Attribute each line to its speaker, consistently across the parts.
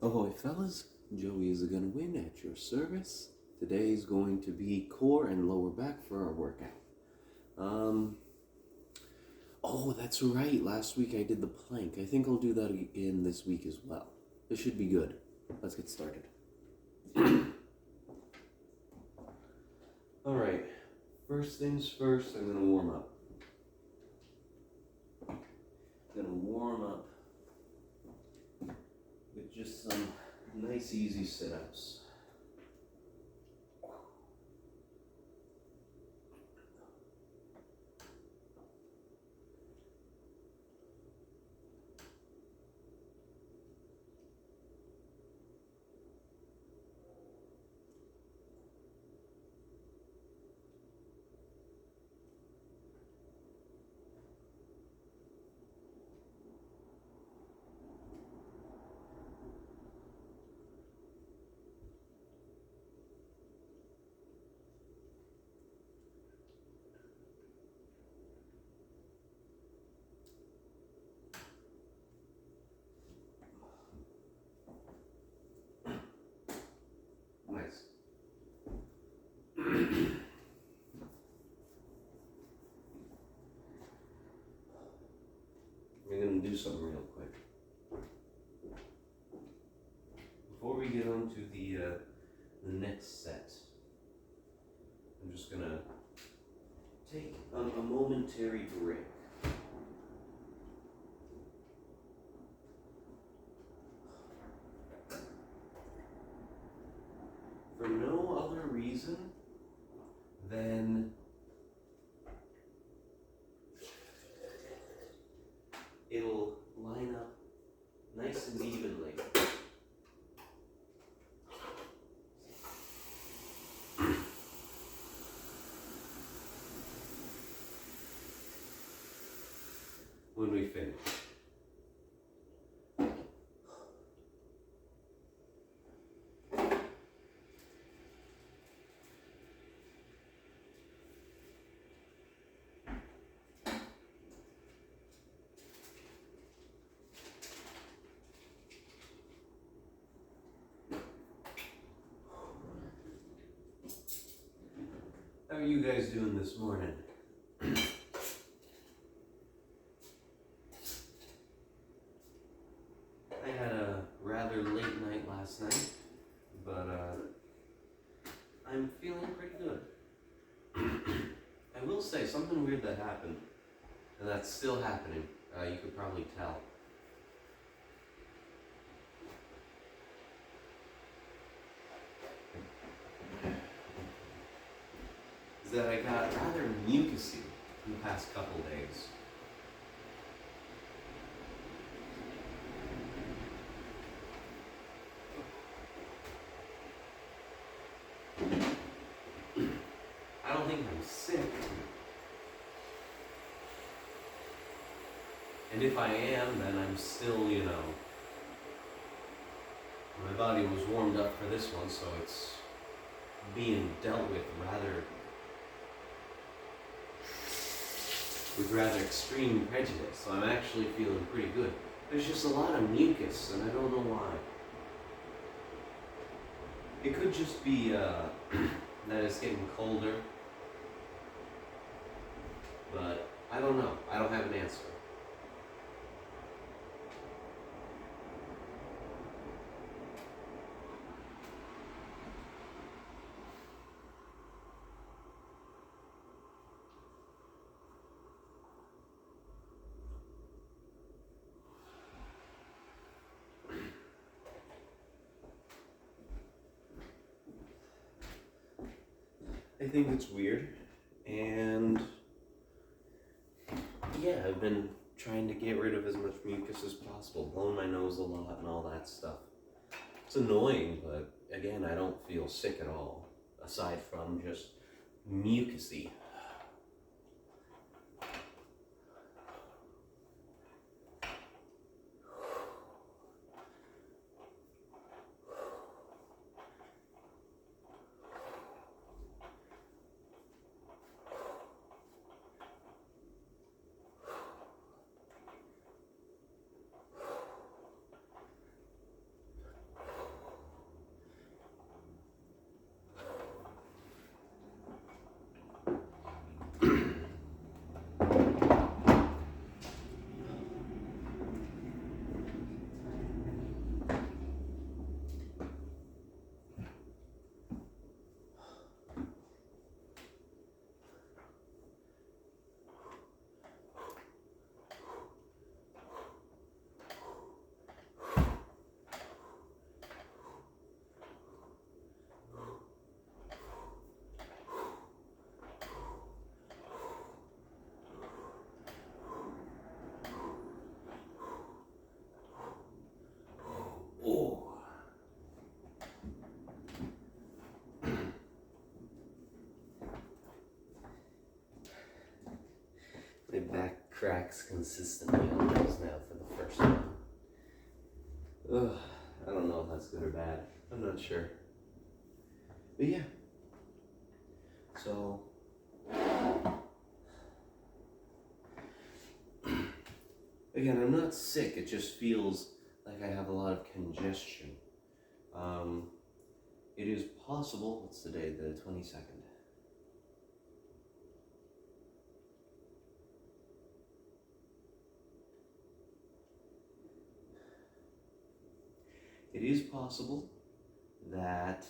Speaker 1: Ahoy, fellas. Joey is gonna win at your service. Today's going to be core and lower back for our workout. Oh, that's right. Last week I did the plank. I think I'll do that again this week as well. This should be good. Let's get started. Alright, first things first, I'm gonna warm up. With just some nice easy sit-ups. Nice. We're gonna do something real quick. Before we get on to the next set, I'm just gonna take a momentary break. For no other reason than it'll line up nice and evenly. When we finish. How are you guys doing this morning? I had a rather late night last night, but I'm feeling pretty good. I will say something weird that happened, and that's still happening. You could probably tell. Is that I got rather mucusy in the past couple days. I don't think I'm sick. And if I am, then I'm still, my body was warmed up for this one, so it's being dealt with rather extreme prejudice. So I'm actually feeling pretty good. There's just a lot of mucus, and I don't know why. It could just be that it's getting colder, but I don't know. I don't have an answer. I think it's weird, and yeah, I've been trying to get rid of as much mucus as possible, blowing my nose a lot and all that stuff. It's annoying, but again, I don't feel sick at all, aside from just mucusy. cracks consistently on those now for the first one. Ugh, I don't know if that's good or bad. I'm not sure. But yeah. So, again, I'm not sick. It just feels like I have a lot of congestion. It is possible, what's today, the 22nd? It is possible that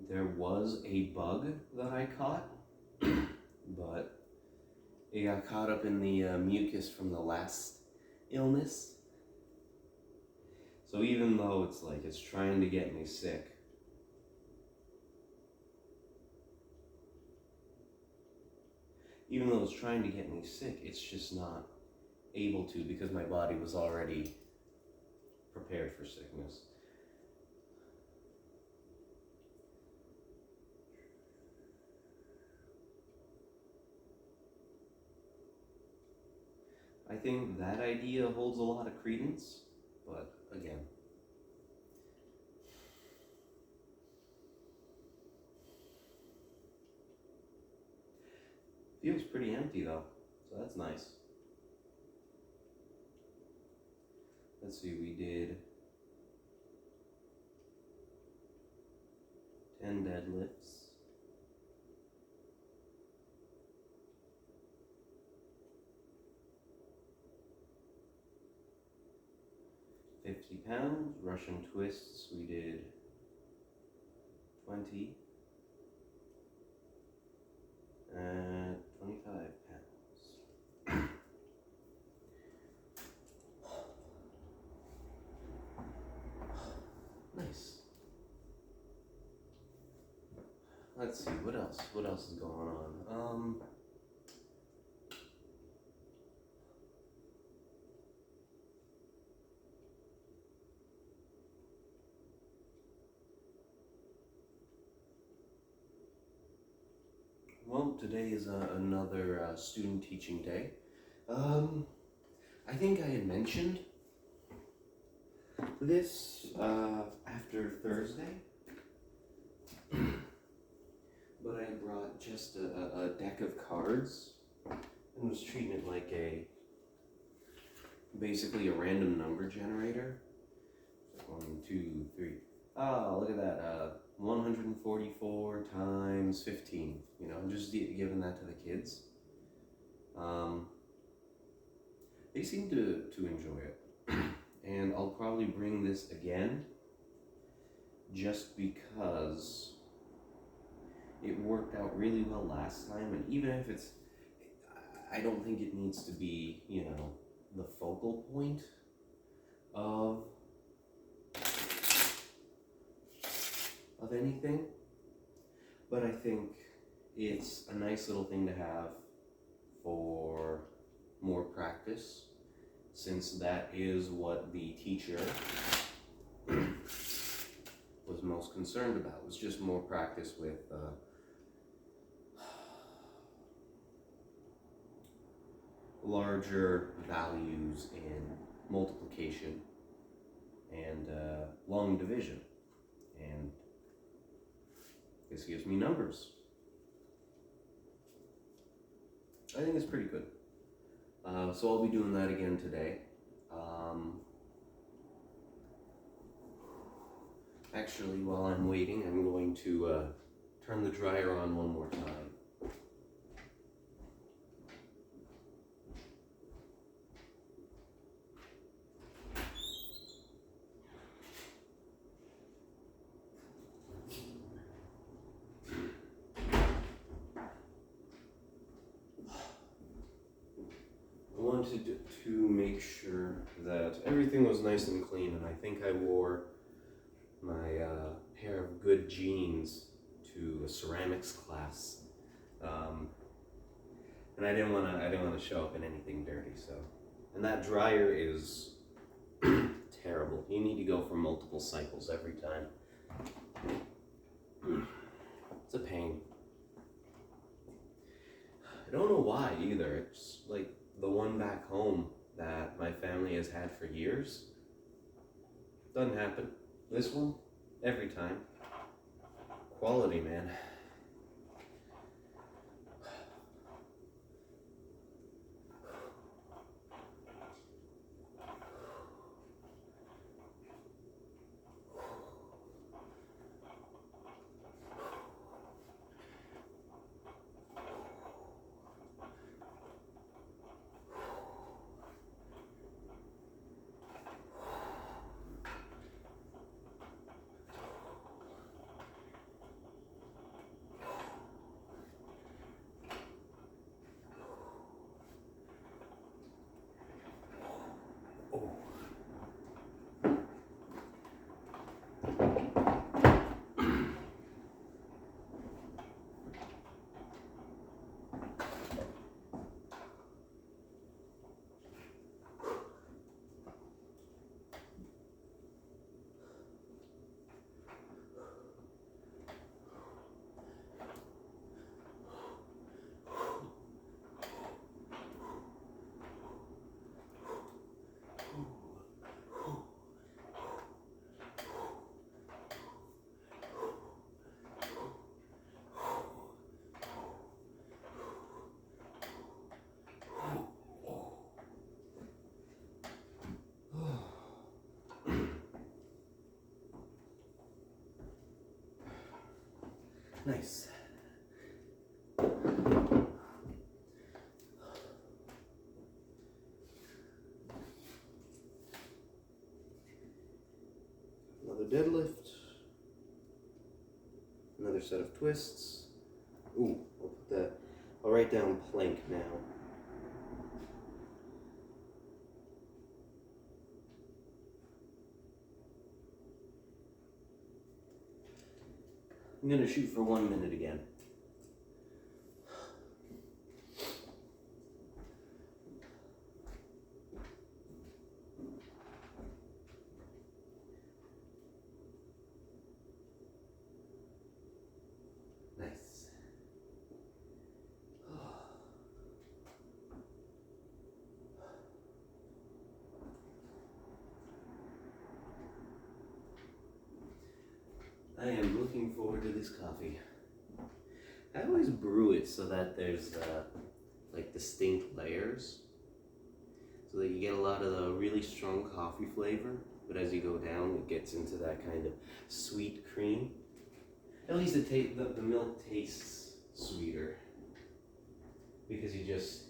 Speaker 1: there was a bug that I caught, but it got caught up in the mucus from the last illness. So even though it's like it's trying to get me sick, it's just not able to because my body was already prepared for sickness. I think that idea holds a lot of credence, but again, feels pretty empty though, so that's nice. Let's see, we did 10 deadlifts, 50 pounds. Russian twists, we did 20, and 25 pounds. Nice. Let's see, what else is going on? Well, today is another student teaching day. I think I had mentioned this after Thursday, but I brought just a deck of cards and was treating it like basically a random number generator. 1, 2, 3. Oh, look at that. 144 times 15. You know, I'm just giving that to the kids. They seem to enjoy it. And I'll probably bring this again just because it worked out really well last time. And even if I don't think it needs to be, you know, the focal point of anything, but I think it's a nice little thing to have for more practice, since that is what the teacher was most concerned about, was just more practice with larger values in multiplication and long division. And this gives me numbers. I think it's pretty good. So I'll be doing that again today. Actually, while I'm waiting, I'm going to turn the dryer on one more time. I wanted to make sure that everything was nice and clean, and I think I wore my pair of good jeans to a ceramics class, and I didn't want to show up in anything dirty. So, and that dryer is terrible. You need to go for multiple cycles every time. It's a pain. I don't know why either. It's like the one back home that my family has had for years. Doesn't happen. This one, every time. Quality, man. Nice. Another deadlift. Another set of twists. Ooh, I'll write down plank now. I'm gonna shoot for 1 minute again. Nice. I am looking forward to this coffee. I always brew it so that there's like distinct layers, so that you get a lot of the really strong coffee flavor, but as you go down it gets into that kind of sweet cream. At least the milk tastes sweeter, because you just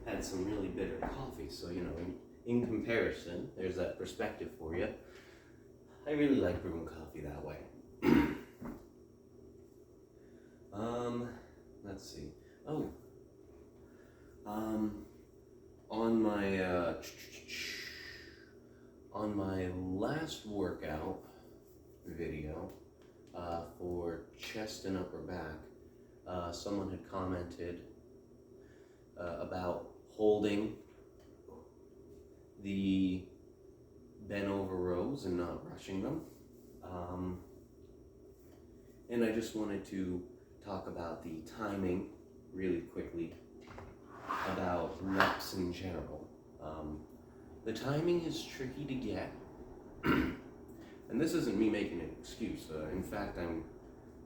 Speaker 1: had some really bitter coffee, so you know, in comparison, there's that perspective for you. I really like brewing coffee that way. Let's see. Oh, on my last workout video for chest and upper back, someone had commented about holding the bent over rows and not rushing them. And I just wanted to talk about the timing really quickly, about reps in general. The timing is tricky to get, and this isn't me making an excuse. In fact,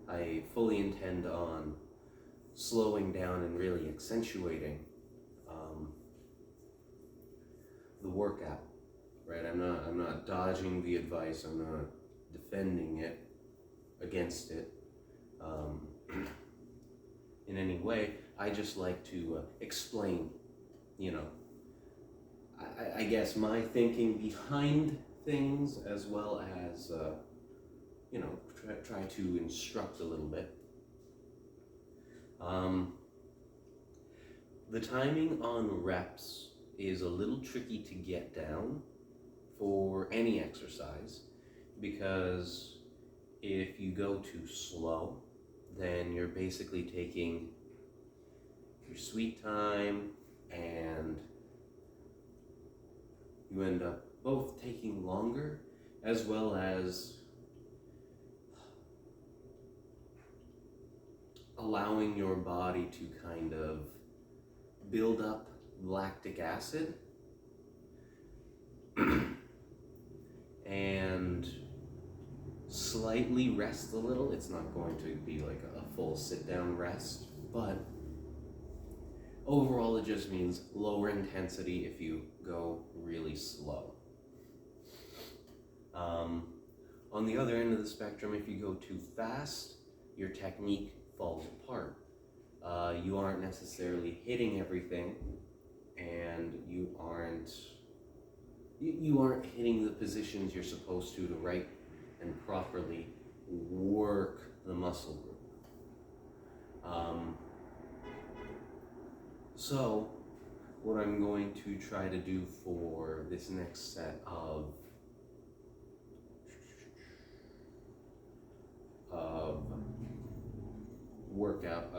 Speaker 1: I fully intend on slowing down and really accentuating the workout. Right? I'm not dodging the advice. I'm not defending it against it in any way. I just like to explain, you know, I guess my thinking behind things, as well as, you know, try to instruct a little bit. The timing on reps is a little tricky to get down for any exercise, because if you go too slow, then you're basically taking your sweet time, and you end up both taking longer as well as allowing your body to kind of build up lactic acid and slightly rest a little. It's not going to be like a full sit-down rest, but overall it just means lower intensity if you go really slow. On the other end of the spectrum, if you go too fast, your technique falls apart. You aren't necessarily hitting everything, and you aren't hitting the positions you're supposed to right and properly work the muscle group. So what I'm going to try to do for this next set of workout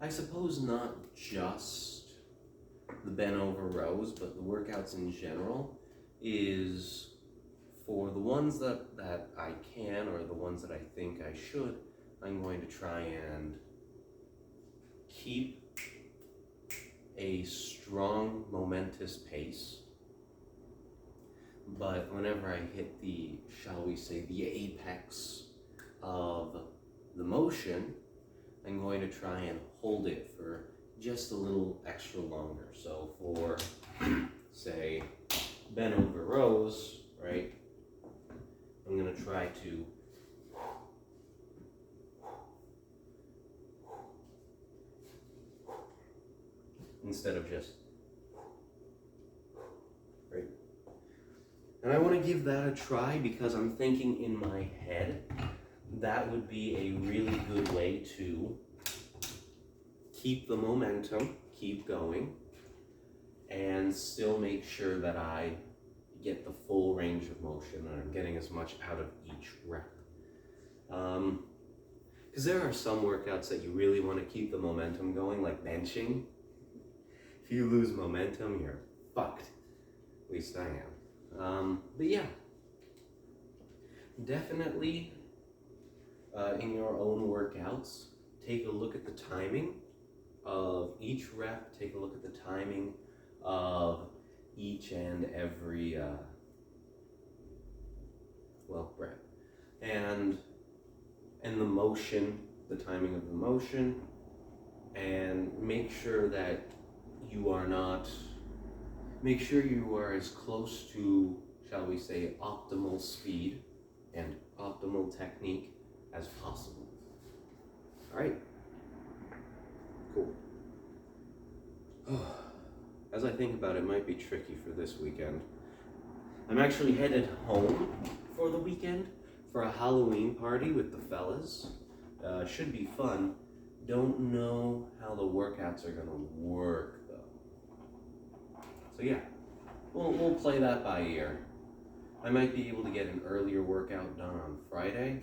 Speaker 1: I suppose not just the bent over rows, but the workouts in general, is for the ones that I can, or the ones that I think I should, I'm going to try and keep a strong, momentous pace. But whenever I hit the, shall we say, the apex of the motion, I'm going to try and hold it for just a little extra longer. So for, say, bent over rows, right, I'm going to try to instead of just, right? And I want to give that a try because I'm thinking in my head that would be a really good way to keep the momentum, keep going, and still make sure that I get the full range of motion and I'm getting as much out of each rep. Because there are some workouts that you really want to keep the momentum going, like benching. If you lose momentum, you're fucked. At least I am. But yeah, definitely in your own workouts, take a look at the timing of each rep, take a look at the timing of each and every rep, and the motion, the timing of the motion, and make sure that you are not, make sure you are as close to, shall we say, optimal speed and optimal technique as possible. All right, cool. As I think about it, might be tricky for this weekend. I'm actually headed home for the weekend for a Halloween party with the fellas. Should be fun. Don't know how the workouts are gonna work though. So yeah, we'll play that by ear. I might be able to get an earlier workout done on Friday,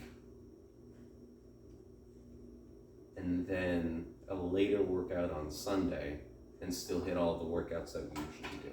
Speaker 1: and then a later workout on Sunday, and still hit all the workouts that we usually do.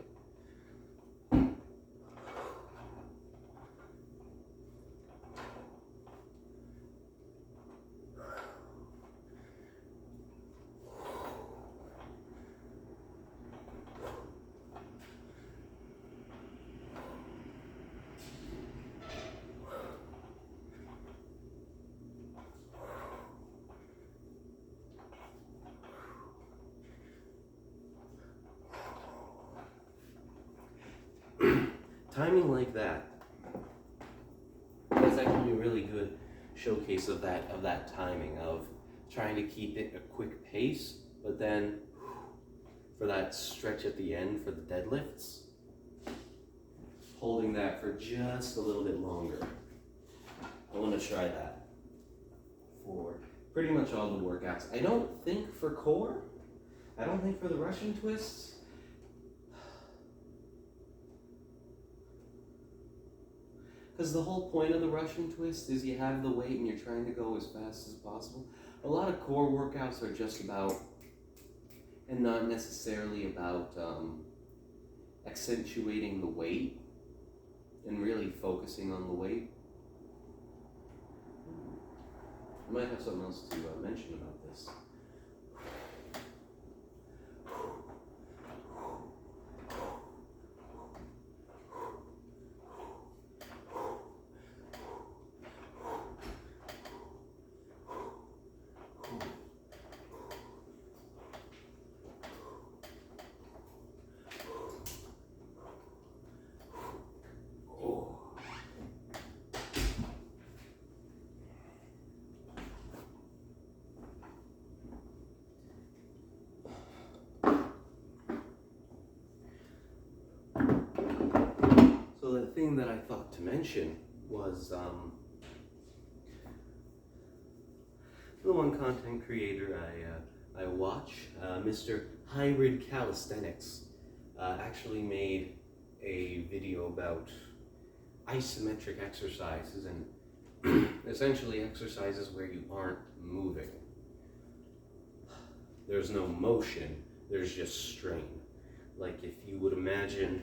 Speaker 1: Timing like that is actually a really good showcase of that timing, of trying to keep it a quick pace, but then for that stretch at the end for the deadlifts, holding that for just a little bit longer. I want to try that for pretty much all the workouts. I don't think for core, I don't think for the Russian twists, because the whole point of the Russian twist is you have the weight and you're trying to go as fast as possible. A lot of core workouts are just about, and not necessarily about accentuating the weight and really focusing on the weight. I might have something else to mention about this. So the thing that I thought to mention was the one content creator I watch, Mr. Hybrid Calisthenics, actually made a video about isometric exercises and essentially exercises where you aren't moving. There's no motion, there's just strain. Like if you would imagine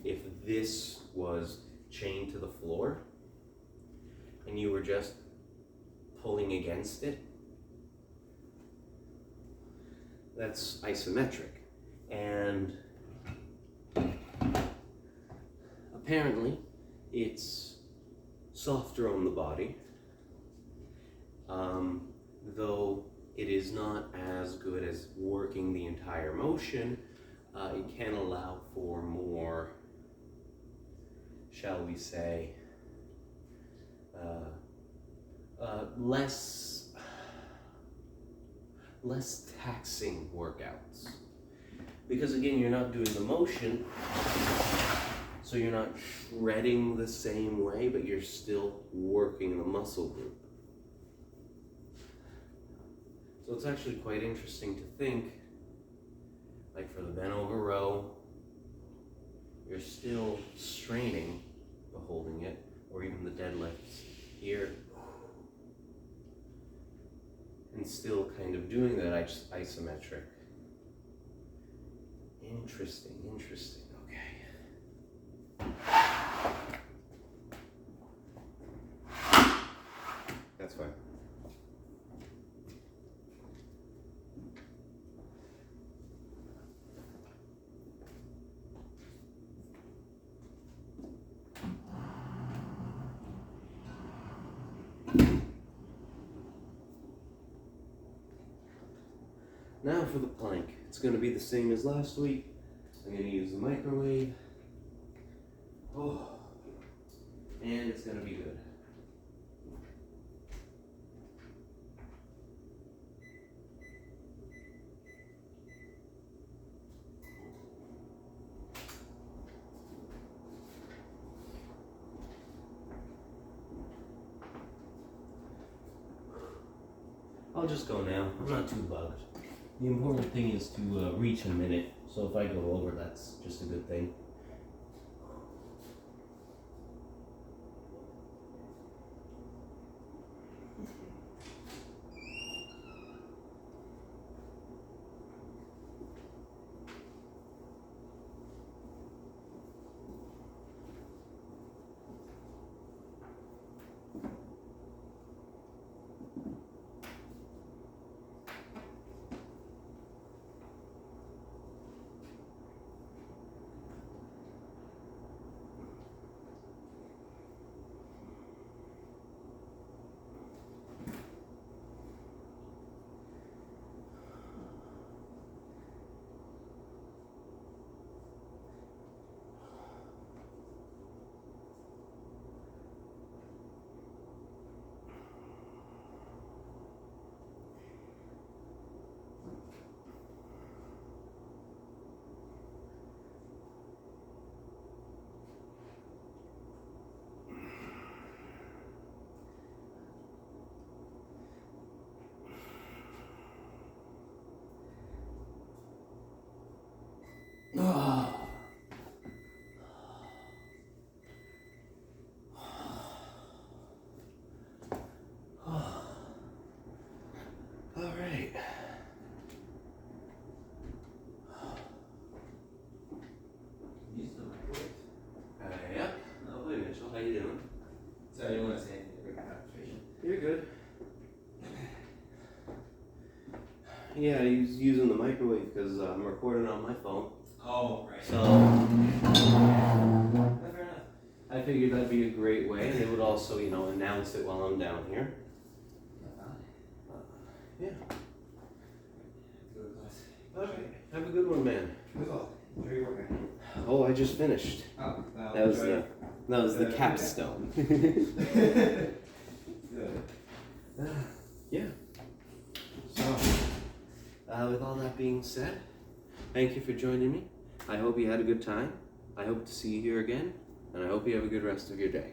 Speaker 1: if this was chained to the floor and you were just pulling against it, that's isometric. And apparently it's softer on the body, though it is not as good as working the entire motion. It can allow for more, shall we say, less taxing workouts. Because again, you're not doing the motion, so you're not shredding the same way, but you're still working the muscle group. So it's actually quite interesting to think, like for the bent over row, you're still straining the holding it, or even the deadlifts here, and still kind of doing that isometric. Interesting, okay. That's fine. Now for the plank. It's going to be the same as last week. I'm going to use the microwave. Oh, and it's going to be good. I'll just go now. I'm not too bugged. The important thing is to reach a minute, so if I go over, that's just a good thing. Yeah, he's using the microwave because I'm recording on my phone.
Speaker 2: Oh, right.
Speaker 1: So, fair enough. I figured that'd be a great way, and it would also, announce it while I'm down here. Yeah. Okay. Have a good one, man.
Speaker 2: Enjoy your work.
Speaker 1: Oh, I just finished.
Speaker 2: Oh,
Speaker 1: That was the capstone.
Speaker 2: Good.
Speaker 1: Yeah. So, with all that being said, thank you for joining me. I hope you had a good time. I hope to see you here again, and I hope you have a good rest of your day.